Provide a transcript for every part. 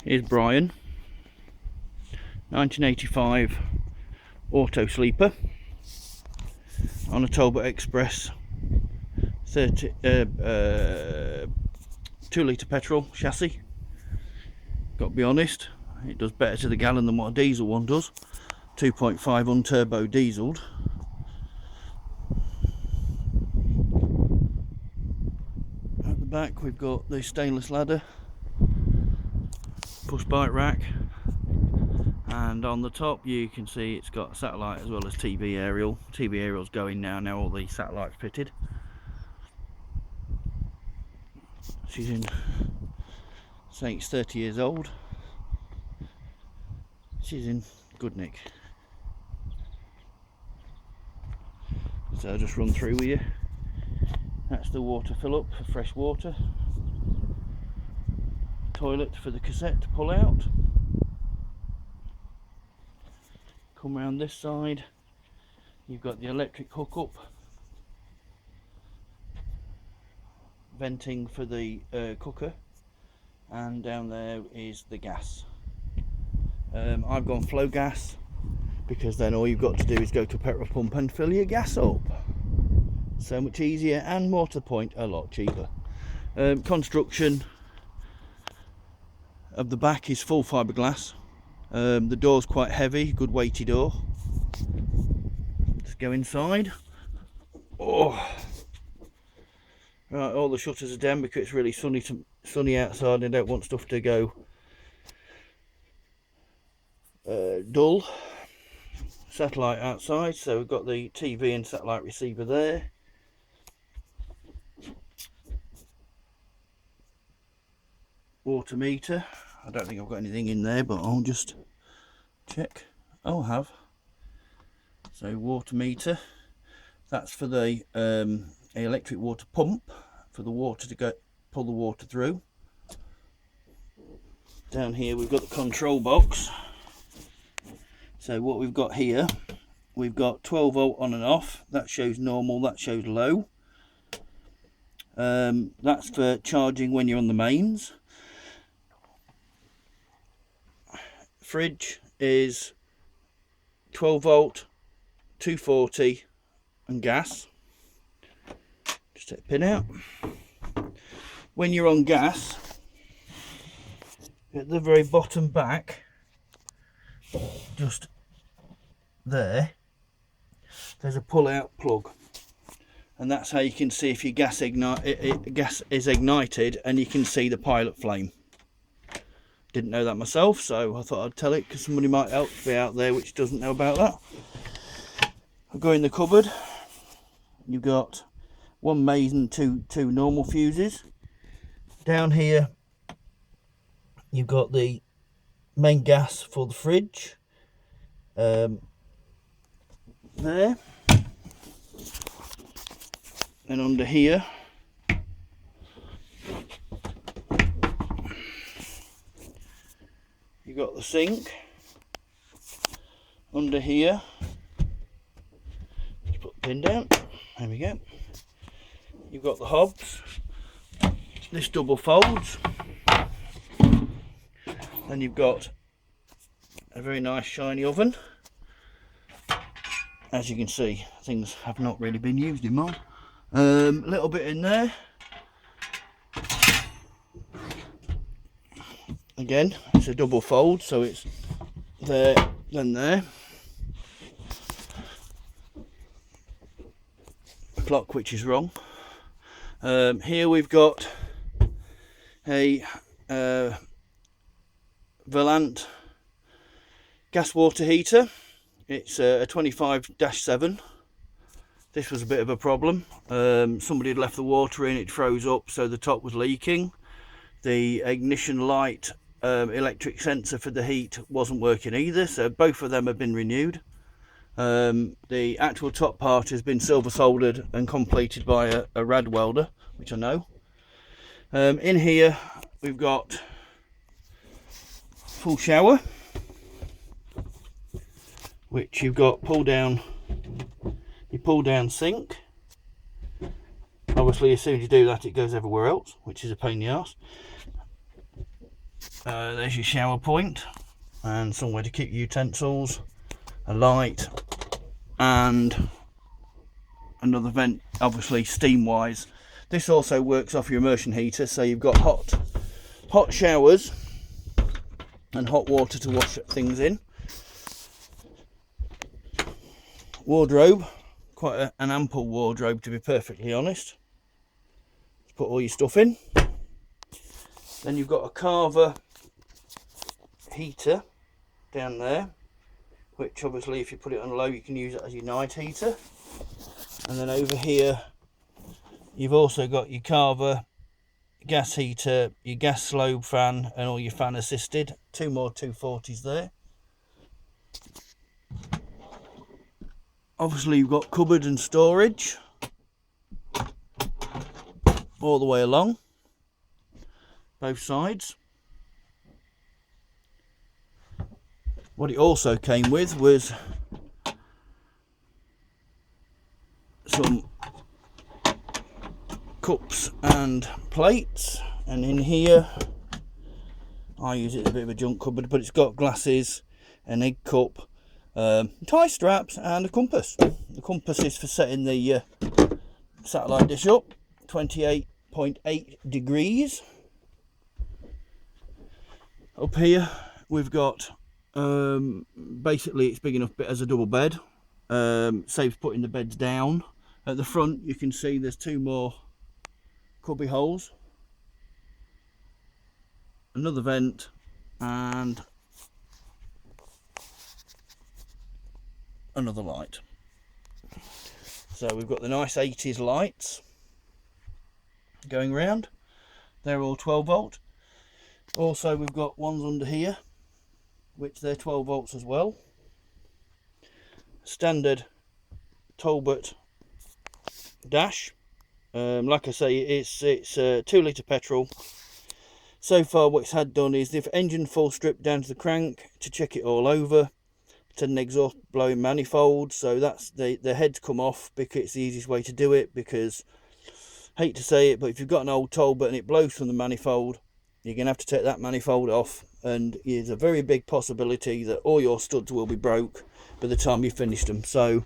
Here's Brian, 1985 auto sleeper on a Talbot Express 2 litre petrol chassis. Got to be honest, it does better to the gallon than what a diesel one does. 2.5 unturbo dieseled. At the back we've got the stainless ladder, push bike rack, and on the top you can see it's got satellite as well as TV aerial. TV aerial's going now all the satellites fitted. She's in, saying it's 30 years old. She's in good nick. So I'll just run through with you. That's the water fill up for fresh water. Toilet for the cassette to pull out. Come round this side, you've got the electric hookup, venting for the cooker, and down there is the gas. I've gone flow gas because then all you've got to do is go to a petrol pump and fill your gas up. So much easier and more to the point, a lot cheaper. Construction of the back is full fiberglass. The door's quite heavy, good weighty door. Let's go inside. Oh, right, all the shutters are down because it's really sunny outside and I don't want stuff to go dull. Satellite outside, so we've got the TV and satellite receiver there. Water meter. I don't think I've got anything in there, but I'll just check. Oh, I have. So water meter. That's for the electric water pump, for the water to pull the water through. Down here we've got the control box. So what we've got here, we've got 12 volt on and off. That shows normal, that shows low. That's for charging when you're on the mains. Fridge is 12 volt, 240 and gas. Just take the pin out. When you're on gas, at the very bottom back, just there's a pull out plug, and that's how you can see if your gas is ignited, and you can see the pilot flame. Didn't know that myself, so I thought I'd tell it because somebody might be out there which doesn't know about that. I'll go in the cupboard. You've got one mains and two normal fuses. Down here you've got the main gas for the fridge. There, and under here you've got the sink. Under here, let's put the pin down, there we go. You've got the hobs. This double folds. Then you've got a very nice shiny oven. As you can see, things have not really been used in mine. A little bit in there. Again, it's a double fold, so it's there, then there. Clock which is wrong. Here we've got a Valant gas water heater. It's a 25-7. This was a bit of a problem. Somebody had left the water in, it froze up, so the top was leaking. The ignition light electric sensor for the heat wasn't working either, so both of them have been renewed. The actual top part has been silver soldered and completed by a rad welder, which I know. In here we've got full shower, which you've got pull down sink. Obviously as soon as you do that it goes everywhere else, which is a pain in the arse. There's your shower point and somewhere to keep your utensils, a light, and another vent, obviously steam wise. This also works off your immersion heater, so you've got hot showers and hot water to wash things in. Wardrobe, quite an ample wardrobe to be perfectly honest. Put all your stuff in. Then you've got a Carver heater down there, which obviously if you put it on low you can use it as your night heater. And then over here you've also got your Carver gas heater, your gas slope fan and all your fan assisted. Two more 240s there. Obviously you've got cupboard and storage all the way along both sides. What it also came with was some cups and plates, and in here I use it as a bit of a junk cupboard, but it's got glasses, an egg cup, tie straps and a compass. The compass is for setting the satellite dish up 28.8 degrees. Up here we've got basically it's big enough as a double bed, saves putting the beds down. At the front you can see there's two more cubby holes, another vent and another light. So we've got the nice 80s lights going round. They're all 12 volt. Also we've got ones under here which they're 12 volts as well. Standard Talbot dash. Like I say, it's 2 litre petrol. So far what it's had done is the engine full strip down to the crank to check it all over. It's had an exhaust blowing manifold, so that's the heads come off because it's the easiest way to do it, because hate to say it, but if you've got an old Talbot and it blows from the manifold, you're going to have to take that manifold off, and there's a very big possibility that all your studs will be broke by the time you finish them. So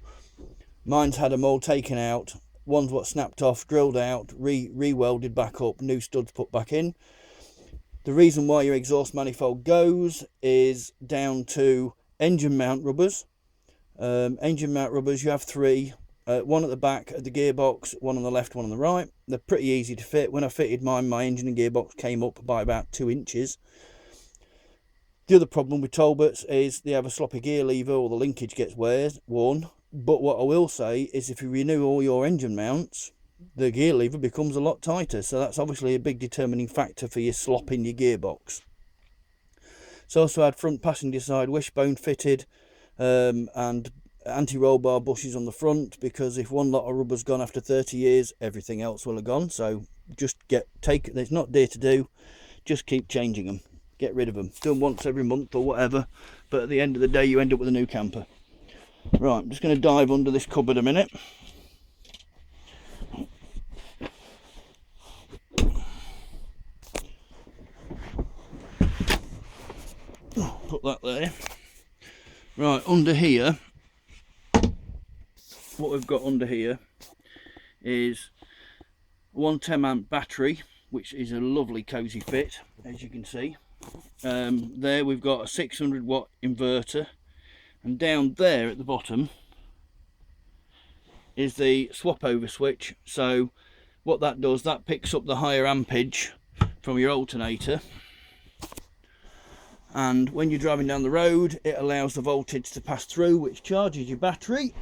mine's had them all taken out, one's what snapped off, drilled out, re-welded back up, new studs put back in. The reason why your exhaust manifold goes is down to engine mount rubbers. Engine mount rubbers, you have 3. One at the back of the gearbox, one on the left, one on the right. They're pretty easy to fit. When I fitted mine, my engine and gearbox came up by about 2 inches. The other problem with Talbots is they have a sloppy gear lever, or the linkage gets worn. But what I will say is if you renew all your engine mounts, the gear lever becomes a lot tighter. So that's obviously a big determining factor for your slop in your gearbox. It's also had front passenger side wishbone fitted, and anti-roll bar bushes on the front, because if one lot of rubber's gone after 30 years, everything else will have gone. So just it's not dear to do, just keep changing them, get rid of them, do them once every month or whatever, but at the end of the day you end up with a new camper. Right, I'm just going to dive under this cupboard a minute. Put that there. Right, under here, what we've got under here is one 10 amp battery, which is a lovely cozy fit, as you can see. There we've got a 600 watt inverter, and down there at the bottom is the swap over switch. So what that does, that picks up the higher ampage from your alternator, and when you're driving down the road it allows the voltage to pass through, which charges your battery,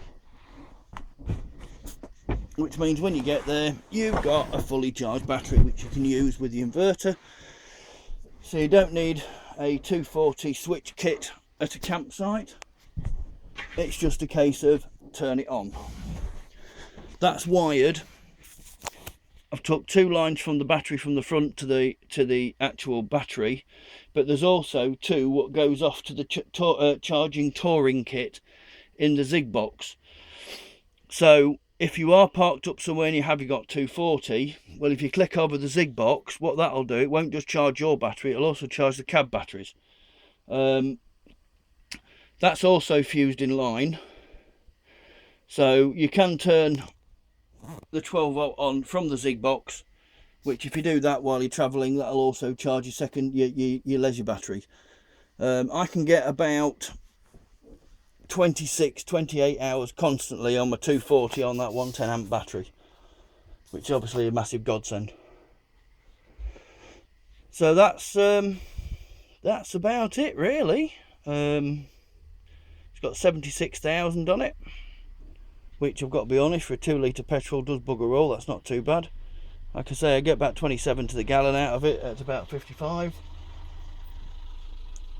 which means when you get there you've got a fully charged battery which you can use with the inverter. So you don't need a 240 switch kit at a campsite, it's just a case of turn it on. That's wired. I've took 2 lines from the battery from the front to the actual battery, but there's also 2 what goes off to the charging touring kit in the Zig box. So if you are parked up somewhere and you have got 240, well, if you click over the Zig box, what that'll do, it won't just charge your battery, it'll also charge the cab batteries. That's also fused in line, so you can turn the 12 volt on from the Zig box, which if you do that while you're travelling, that'll also charge your leisure battery. I can get about 28 hours constantly on my 240 on that 110 amp battery, which is obviously a massive godsend. So that's about it really. It's got 76,000 on it, which I've got to be honest, for a 2 litre petrol does bugger all. That's not too bad. Like I say, I get about 27 to the gallon out of it at about 55.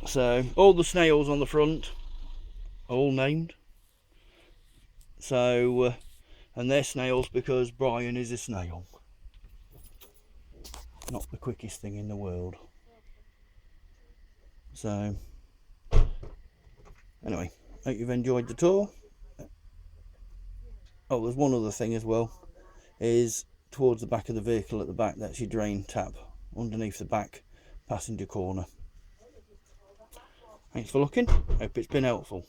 So all the snails on the front are all named. So and they're snails because Brian is a snail. Not the quickest thing in the world. So anyway, hope you've enjoyed the tour. Oh, there's one other thing as well, is towards the back of the vehicle at the back, that's your drain tap underneath the back passenger corner. Thanks for looking, hope it's been helpful.